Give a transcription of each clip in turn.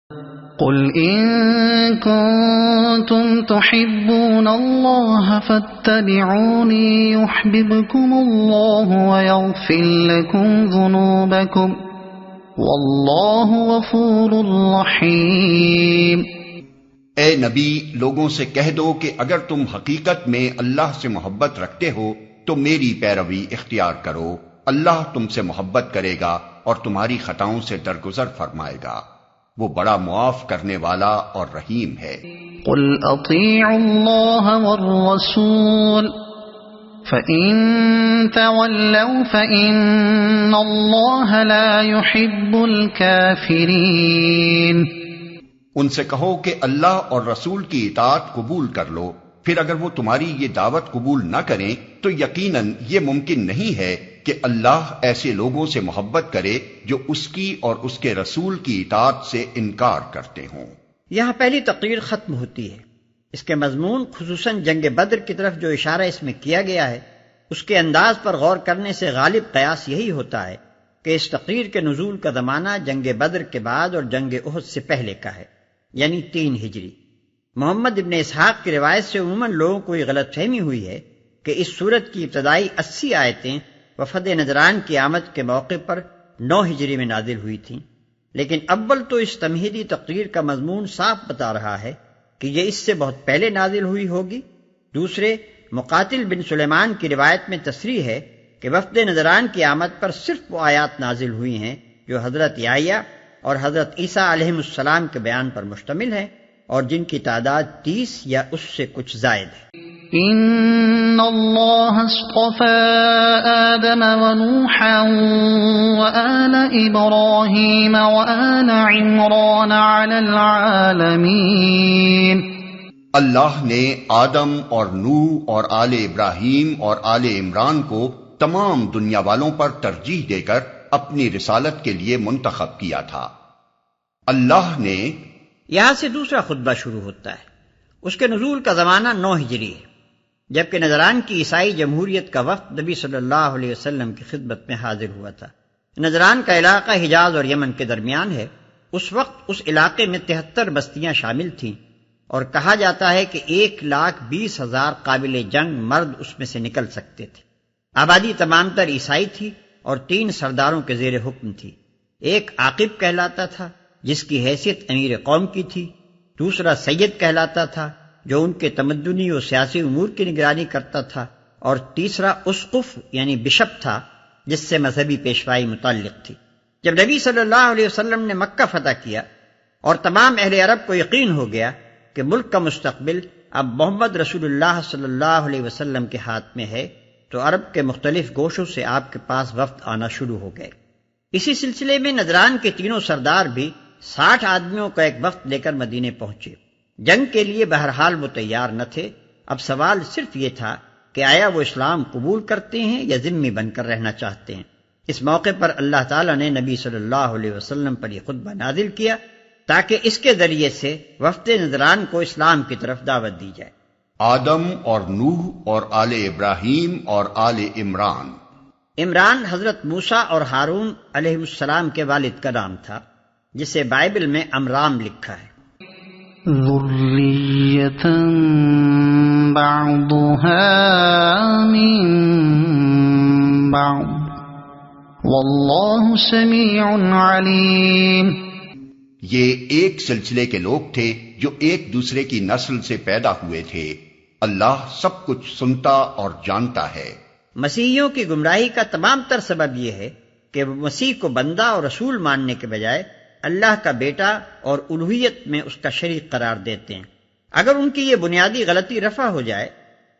قل إن كنتم تحبون الله فاتبعوني يحببكم الله ويغفر لكم ذنوبكم والله غفور رحيم۔ اے نبی، لوگوں سے کہہ دو کہ اگر تم حقیقت میں اللہ سے محبت رکھتے ہو تو میری پیروی اختیار کرو، اللہ تم سے محبت کرے گا اور تمہاری خطاؤں سے درگزر فرمائے گا، وہ بڑا معاف کرنے والا اور رحیم ہے۔ قل اطیعوا اللہ والرسول فإن تولوا فإن اللہ لا يحب الكافرین۔ ان سے کہو کہ اللہ اور رسول کی اطاعت قبول کر لو، پھر اگر وہ تمہاری یہ دعوت قبول نہ کریں تو یقیناً یہ ممکن نہیں ہے کہ اللہ ایسے لوگوں سے محبت کرے جو اس کی اور اس کے رسول کی اطاعت سے انکار کرتے ہوں۔ یہاں پہلی تقریر ختم ہوتی ہے۔ اس کے مضمون خصوصاً جنگ بدر کی طرف جو اشارہ اس میں کیا گیا ہے، اس کے انداز پر غور کرنے سے غالب قیاس یہی ہوتا ہے کہ اس تقریر کے نزول کا زمانہ جنگ بدر کے بعد اور جنگ احد سے پہلے کا ہے، یعنی 3 ہجری۔ محمد ابن اسحاق کی روایت سے عموماً لوگوں کو یہ غلط فہمی ہوئی ہے کہ اس سورت کی ابتدائی 80 آیتیں وفد نجران کی آمد کے موقع پر 9 ہجری میں نازل ہوئی تھیں، لیکن اول تو اس تمہیدی تقریر کا مضمون صاف بتا رہا ہے کہ یہ اس سے بہت پہلے نازل ہوئی ہوگی۔ دوسرے، مقاتل بن سلیمان کی روایت میں تصریح ہے کہ وفد نجران کی آمد پر صرف وہ آیات نازل ہوئی ہیں جو حضرت یحییٰ اور حضرت عیسیٰ علیہ السلام کے بیان پر مشتمل ہیں اور جن کی تعداد 30 یا اس سے کچھ زائد ہے۔ ان اللہ اصطفى آدم ونوحا وآل ابراہیم وآل عمران علی العالمین۔ اللہ نے آدم اور نوح اور آل ابراہیم اور آل عمران کو تمام دنیا والوں پر ترجیح دے کر اپنی رسالت کے لیے منتخب کیا تھا۔ اللہ نے، یہاں سے دوسرا خطبہ شروع ہوتا ہے۔ اس کے نزول کا زمانہ 9 ہجری ہے، جبکہ نجران کی عیسائی جمہوریت کا وفد نبی صلی اللہ علیہ وسلم کی خدمت میں حاضر ہوا تھا۔ نجران کا علاقہ حجاز اور یمن کے درمیان ہے۔ اس وقت اس علاقے میں 73 بستیاں شامل تھیں اور کہا جاتا ہے کہ 1,20,000 قابل جنگ مرد اس میں سے نکل سکتے تھے۔ آبادی تمام تر عیسائی تھی اور 3 سرداروں کے زیر حکم تھی۔ ایک عاقب کہلاتا تھا جس کی حیثیت امیر قوم کی تھی، دوسرا سید کہلاتا تھا جو ان کے تمدنی و سیاسی امور کی نگرانی کرتا تھا، اور تیسرا اسقف یعنی بشپ تھا جس سے مذہبی پیشوائی متعلق تھی۔ جب نبی صلی اللہ علیہ وسلم نے مکہ فتح کیا اور تمام اہل عرب کو یقین ہو گیا کہ ملک کا مستقبل اب محمد رسول اللہ صلی اللہ علیہ وسلم کے ہاتھ میں ہے، تو عرب کے مختلف گوشوں سے آپ کے پاس وفد آنا شروع ہو گئے۔ اسی سلسلے میں نجران کے تینوں سردار بھی 60 آدمیوں کا ایک وفد لے کر مدینے پہنچے۔ جنگ کے لیے بہرحال وہ تیار نہ تھے۔ اب سوال صرف یہ تھا کہ آیا وہ اسلام قبول کرتے ہیں یا ذمہ بن کر رہنا چاہتے ہیں۔ اس موقع پر اللہ تعالیٰ نے نبی صلی اللہ علیہ وسلم پر یہ خطبہ نازل کیا تاکہ اس کے ذریعے سے وفد نجران کو اسلام کی طرف دعوت دی جائے۔ آدم اور نوح اور آل ابراہیم اور آل عمران۔ عمران حضرت موسیٰ اور ہارون علیہ السلام کے والد کا نام تھا، جسے بائبل میں عمرام لکھا ہے۔ ذریۃ بعضها من بعض واللہ سمیع علیم۔ یہ ایک سلسلے کے لوگ تھے جو ایک دوسرے کی نسل سے پیدا ہوئے تھے، اللہ سب کچھ سنتا اور جانتا ہے۔ مسیحیوں کی گمراہی کا تمام تر سبب یہ ہے کہ وہ مسیح کو بندہ اور رسول ماننے کے بجائے اللہ کا بیٹا اور الوہیت میں اس کا شریک قرار دیتے ہیں۔ اگر ان کی یہ بنیادی غلطی رفع ہو جائے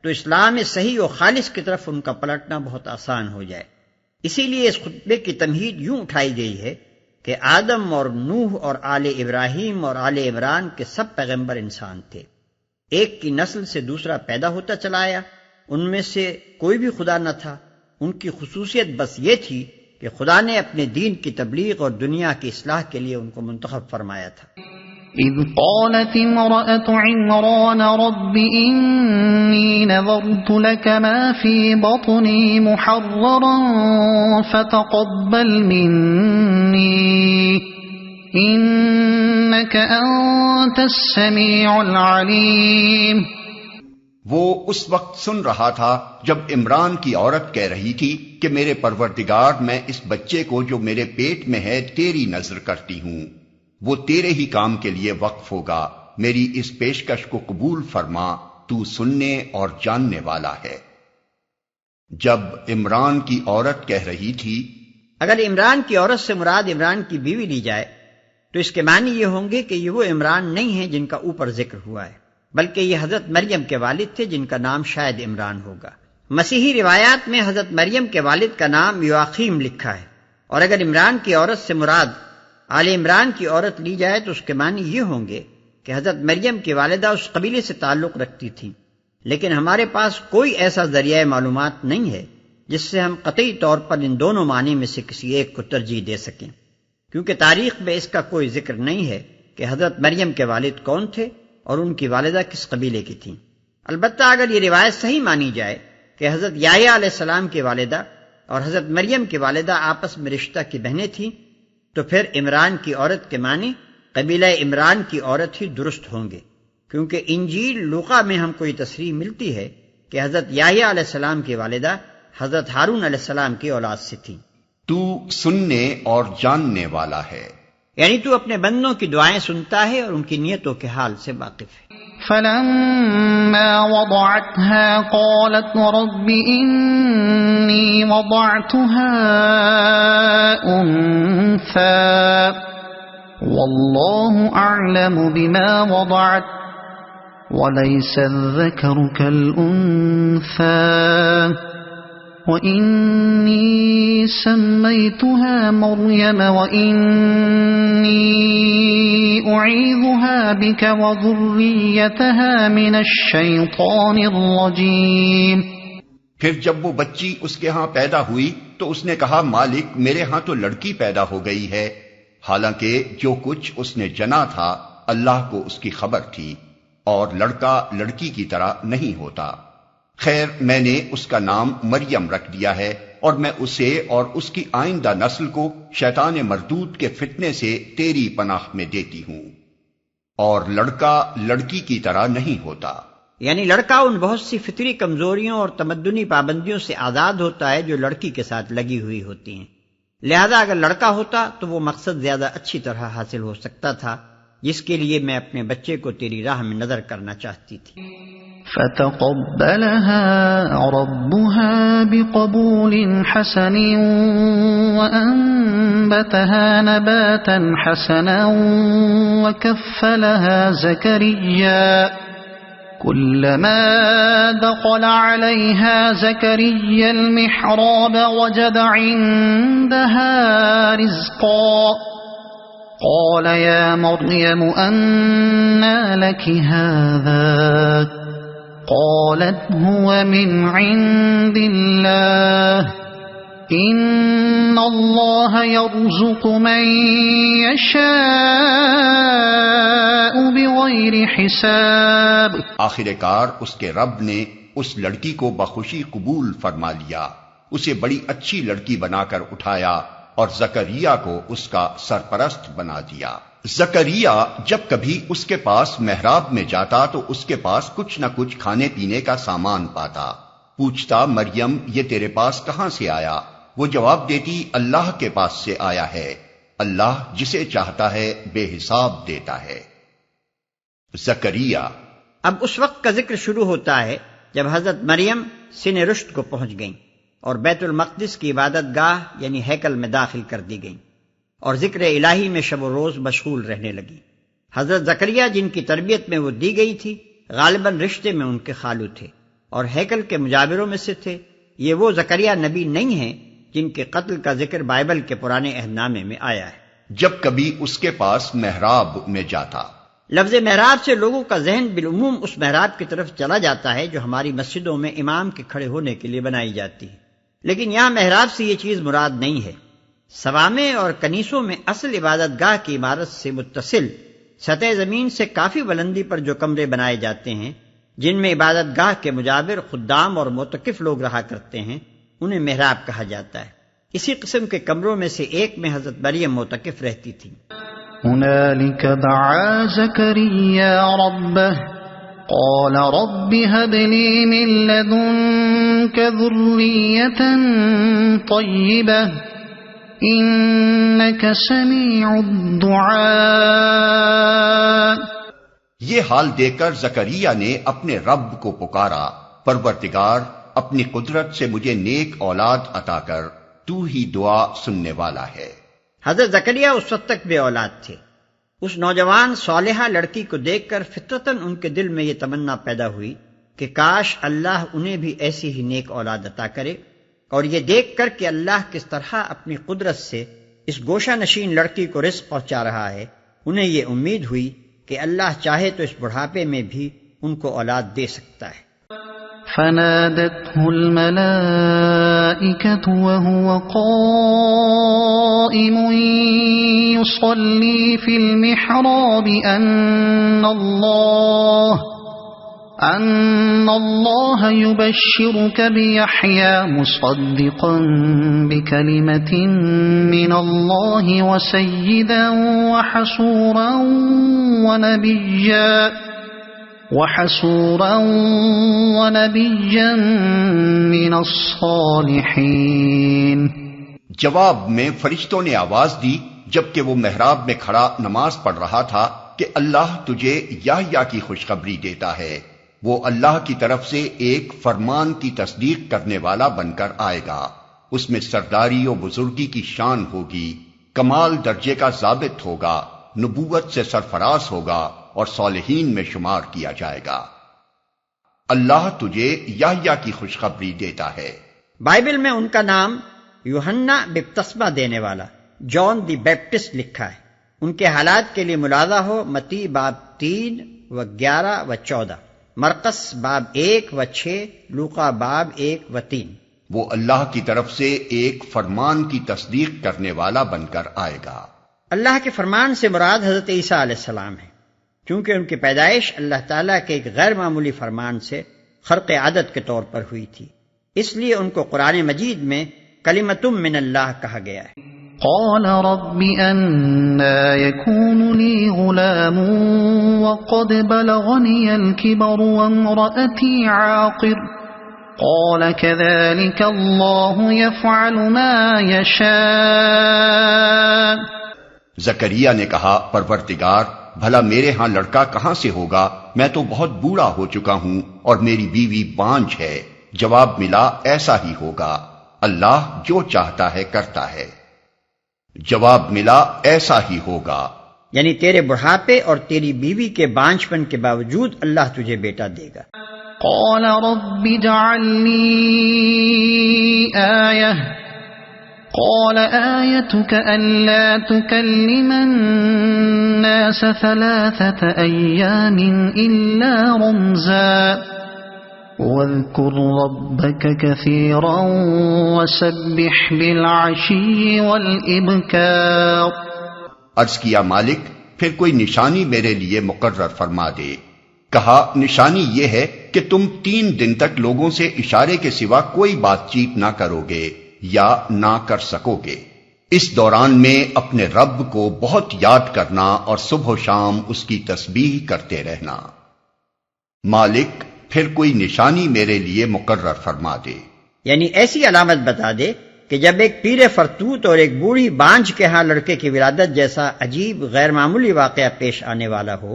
تو اسلام صحیح و خالص کی طرف ان کا پلٹنا بہت آسان ہو جائے۔ اسی لیے اس خطبے کی تمہید یوں اٹھائی گئی ہے کہ آدم اور نوح اور آل ابراہیم اور آل عمران کے سب پیغمبر انسان تھے۔ ایک کی نسل سے دوسرا پیدا ہوتا چلا آیا، ان میں سے کوئی بھی خدا نہ تھا۔ ان کی خصوصیت بس یہ تھی کہ خدا نے اپنے دین کی تبلیغ اور دنیا کی اصلاح کے لیے ان کو منتخب فرمایا تھا۔ اذ قالت امرأة عمران رب انی نذرت لك ما في بطنی محررا فتقبل منی إنك أنت السميع العليم. وہ اس وقت سن رہا تھا جب عمران کی عورت کہہ رہی تھی کہ میرے پروردگار، میں اس بچے کو جو میرے پیٹ میں ہے تیری نظر کرتی ہوں، وہ تیرے ہی کام کے لیے وقف ہوگا، میری اس پیشکش کو قبول فرما، تو سننے اور جاننے والا ہے. جب عمران کی عورت کہہ رہی تھی، اگر عمران کی عورت سے مراد عمران کی بیوی لی جائے تو اس کے معنی یہ ہوں گے کہ یہ وہ عمران نہیں ہیں جن کا اوپر ذکر ہوا ہے، بلکہ یہ حضرت مریم کے والد تھے جن کا نام شاید عمران ہوگا. مسیحی روایات میں حضرت مریم کے والد کا نام یواقیم لکھا ہے، اور اگر عمران کی عورت سے مراد آل عمران کی عورت لی جائے تو اس کے معنی یہ ہوں گے کہ حضرت مریم کی والدہ اس قبیلے سے تعلق رکھتی تھیں، لیکن ہمارے پاس کوئی ایسا ذریعہ معلومات نہیں ہے جس سے ہم قطعی طور پر ان دونوں معنی میں سے کسی ایک کو ترجیح دے سکیں، کیونکہ تاریخ میں اس کا کوئی ذکر نہیں ہے کہ حضرت مریم کے والد کون تھے اور ان کی والدہ کس قبیلے کی تھیں. البتہ اگر یہ روایت صحیح مانی جائے کہ حضرت یحییٰ علیہ السلام کی والدہ اور حضرت مریم کی والدہ آپس میں رشتہ کی بہنیں تھیں، تو پھر عمران کی عورت کے معنی قبیلہ عمران کی عورت ہی درست ہوں گے، کیونکہ انجیل لوقا میں ہم کو یہ تصریح ملتی ہے کہ حضرت یحییٰ علیہ السلام کی والدہ حضرت ہارون علیہ السلام کی اولاد سے تھیں. تو سننے اور جاننے والا ہے، یعنی تو اپنے بندوں کی دعائیں سنتا ہے اور ان کی نیتوں کے حال سے واقف ہے. فلما وضعتها قالت رب إني وضعتها أنثى والله أعلم بما وضعت وليس الذكر كالأنثى وإني سميتها مريم وإني أعيذها بك وذريتها من الشيطان الرجيم. پھر جب وہ بچی اس کے ہاں پیدا ہوئی تو اس نے کہا، مالک میرے ہاں تو لڑکی پیدا ہو گئی ہے، حالانکہ جو کچھ اس نے جنا تھا اللہ کو اس کی خبر تھی، اور لڑکا لڑکی کی طرح نہیں ہوتا. خیر میں نے اس کا نام مریم رکھ دیا ہے، اور میں اسے اور اس کی آئندہ نسل کو شیطان مردود کے فتنے سے تیری پناہ میں دیتی ہوں، اور لڑکا لڑکی کی طرح نہیں ہوتا. یعنی لڑکا ان بہت سی فطری کمزوریوں اور تمدنی پابندیوں سے آزاد ہوتا ہے جو لڑکی کے ساتھ لگی ہوئی ہوتی ہیں، لہذا اگر لڑکا ہوتا تو وہ مقصد زیادہ اچھی طرح حاصل ہو سکتا تھا جس کے لیے میں اپنے بچے کو تیری راہ میں نظر کرنا چاہتی تھی. فتقبلها ربها بقبول حسن وأنبتها نباتا حسنا وكفلها زكريا كلما دخل عليها زكريا المحراب وجد عندها رزقا قال يا مريم أنى لك هذا قالت هو من عند الله إن الله يرزق من يشاء بغير حساب. آخر کار اس کے رب نے اس لڑکی کو بخوشی قبول فرما لیا، اسے بڑی اچھی لڑکی بنا کر اٹھایا اور زکریا کو اس کا سرپرست بنا دیا. زکریا جب کبھی اس کے پاس محراب میں جاتا تو اس کے پاس کچھ نہ کچھ کھانے پینے کا سامان پاتا. پوچھتا، مریم یہ تیرے پاس کہاں سے آیا؟ وہ جواب دیتی، اللہ کے پاس سے آیا ہے، اللہ جسے چاہتا ہے بے حساب دیتا ہے. زکریا. اب اس وقت کا ذکر شروع ہوتا ہے جب حضرت مریم سن رشد کو پہنچ گئیں اور بیت المقدس کی عبادت گاہ یعنی ہیکل میں داخل کر دی گئیں اور ذکر الہی میں شب و روز مشغول رہنے لگی. حضرت زکریا جن کی تربیت میں وہ دی گئی تھی غالباً رشتے میں ان کے خالو تھے اور ہیکل کے مجاوروں میں سے تھے. یہ وہ زکریا نبی نہیں ہیں جن کے قتل کا ذکر بائبل کے پرانے عہد نامے میں آیا ہے. جب کبھی اس کے پاس محراب میں جاتا. لفظ محراب سے لوگوں کا ذہن بالعموم اس محراب کی طرف چلا جاتا ہے جو ہماری مسجدوں میں امام کے کھڑے ہونے کے لیے بنائی جاتی ہے، لیکن یہاں محراب سے یہ چیز مراد نہیں ہے. صوامع اور کنیسوں میں اصل عبادت گاہ کی عمارت سے متصل سطح زمین سے کافی بلندی پر جو کمرے بنائے جاتے ہیں جن میں عبادت گاہ کے مجاور، خدام اور معتکف لوگ رہا کرتے ہیں انہیں محراب کہا جاتا ہے. اسی قسم کے کمروں میں سے ایک میں حضرت مریم معتکف رہتی تھی. هنالك دعا زكريا ربه قال رب هب لي من لدنك ذرية طيبة إنك سميع الدعاء۔ یہ حال دیکھ کر زکریا نے اپنے رب کو پکارا، پروردگار اپنی قدرت سے مجھے نیک اولاد عطا کر، تو ہی دعا سننے والا ہے۔ حضرت زکریا اس وقت تک بے اولاد تھے۔ اس نوجوان صالحہ لڑکی کو دیکھ کر فطرتاً ان کے دل میں یہ تمنا پیدا ہوئی کہ کاش اللہ انہیں بھی ایسی ہی نیک اولاد عطا کرے، اور یہ دیکھ کر کہ اللہ کس طرح اپنی قدرت سے اس گوشہ نشین لڑکی کو رزق پہنچا رہا ہے، انہیں یہ امید ہوئی کہ اللہ چاہے تو اس بڑھاپے میں بھی ان کو اولاد دے سکتا ہے۔ فنادته الملائكة وهو قائم يصلي في المحراب أن الله يبشرك بيحيى مصدقا بكلمة من الله وسيدا وحصورا ونبيا من الصالحين۔ جواب میں فرشتوں نے آواز دی جبکہ وہ محراب میں کھڑا نماز پڑھ رہا تھا کہ اللہ تجھے یحییٰ کی خوشخبری دیتا ہے، وہ اللہ کی طرف سے ایک فرمان کی تصدیق کرنے والا بن کر آئے گا، اس میں سرداری و بزرگی کی شان ہوگی، کمال درجے کا ضابط ہوگا، نبوت سے سرفراز ہوگا اور صالحین میں شمار کیا جائے گا۔ اللہ تجھے یحییٰ کی خوشخبری دیتا ہے۔ بائبل میں ان کا نام یوحنا بپتسمہ دینے والا، جان دی بیپٹسٹ لکھا ہے۔ ان کے حالات کے لیے ملاحظہ ہو متی باب 3 و 11 و 14، مرقس باب 1 و 6، لوقا باب 1 و 3۔ وہ اللہ کی طرف سے ایک فرمان کی تصدیق کرنے والا بن کر آئے گا۔ اللہ کے فرمان سے مراد حضرت عیسیٰ علیہ السلام ہے، کیونکہ ان کی پیدائش اللہ تعالیٰ کے ایک غیر معمولی فرمان سے خرق عادت کے طور پر ہوئی تھی، اس لیے ان کو قرآن مجید میں کلمۃ من اللہ کہا گیا ہے۔ قال رب أنى يكون لي غلام وقد بلغني الكبر وامرأتي عاقر قال كذلك الله يفعل ما يشاء۔ زکریا نے کہا پروردگار بھلا میرے ہاں لڑکا کہاں سے ہوگا، میں تو بہت بوڑھا ہو چکا ہوں اور میری بیوی بانجھ ہے۔ جواب ملا ایسا ہی ہوگا، اللہ جو چاہتا ہے کرتا ہے۔ جواب ملا ایسا ہی ہوگا، یعنی تیرے بڑھاپے اور تیری بیوی کے بانجھ پن کے باوجود اللہ تجھے بیٹا دے گا۔ قال رب اجعل لي آية قال آيتك ألا تكلم الناس 3 أيام إلا رمزا واذكر ربك كثيرا وسبح بالعشي والإبكار۔ عرض کیا مالک پھر کوئی نشانی میرے لیے مقرر فرما دے۔ کہا نشانی یہ ہے کہ تم 3 دن تک لوگوں سے اشارے کے سوا کوئی بات چیت نہ کرو گے یا نہ کر سکو گے، اس دوران میں اپنے رب کو بہت یاد کرنا اور صبح و شام اس کی تسبیح کرتے رہنا۔ مالک پھر کوئی نشانی میرے لیے مقرر فرما دے، یعنی ایسی علامت بتا دے کہ جب ایک پیر فرتوت اور ایک بوڑھی بانجھ کے ہاں لڑکے کی ولادت جیسا عجیب غیر معمولی واقعہ پیش آنے والا ہو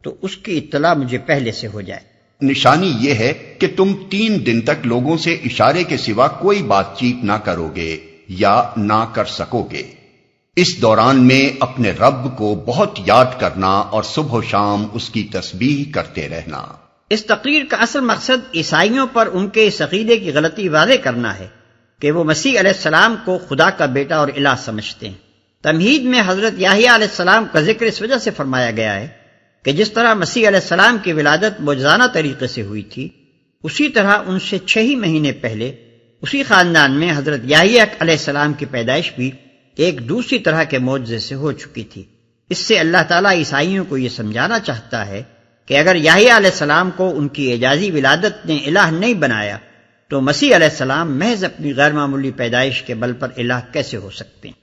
تو اس کی اطلاع مجھے پہلے سے ہو جائے۔ نشانی یہ ہے کہ تم 3 دن تک لوگوں سے اشارے کے سوا کوئی بات چیت نہ کرو گے یا نہ کر سکو گے، اس دوران میں اپنے رب کو بہت یاد کرنا اور صبح و شام اس کی تسبیح کرتے رہنا۔ اس تقریر کا اصل مقصد عیسائیوں پر ان کے اس عقیدے کی غلطی واضح کرنا ہے کہ وہ مسیح علیہ السلام کو خدا کا بیٹا اور الہ سمجھتے ہیں۔ تمہید میں حضرت یحییٰ علیہ السلام کا ذکر اس وجہ سے فرمایا گیا ہے کہ جس طرح مسیح علیہ السلام کی ولادت معجزانہ طریقے سے ہوئی تھی، اسی طرح ان سے 6 ہی مہینے پہلے اسی خاندان میں حضرت یحییٰ علیہ السلام کی پیدائش بھی ایک دوسری طرح کے معجزے سے ہو چکی تھی۔ اس سے اللہ تعالیٰ عیسائیوں کو یہ سمجھانا چاہتا ہے کہ اگر یحییٰ علیہ السلام کو ان کی اعجازی ولادت نے الہ نہیں بنایا تو مسیح علیہ السلام محض اپنی غیر معمولی پیدائش کے بل پر الہ کیسے ہو سکتے ہیں۔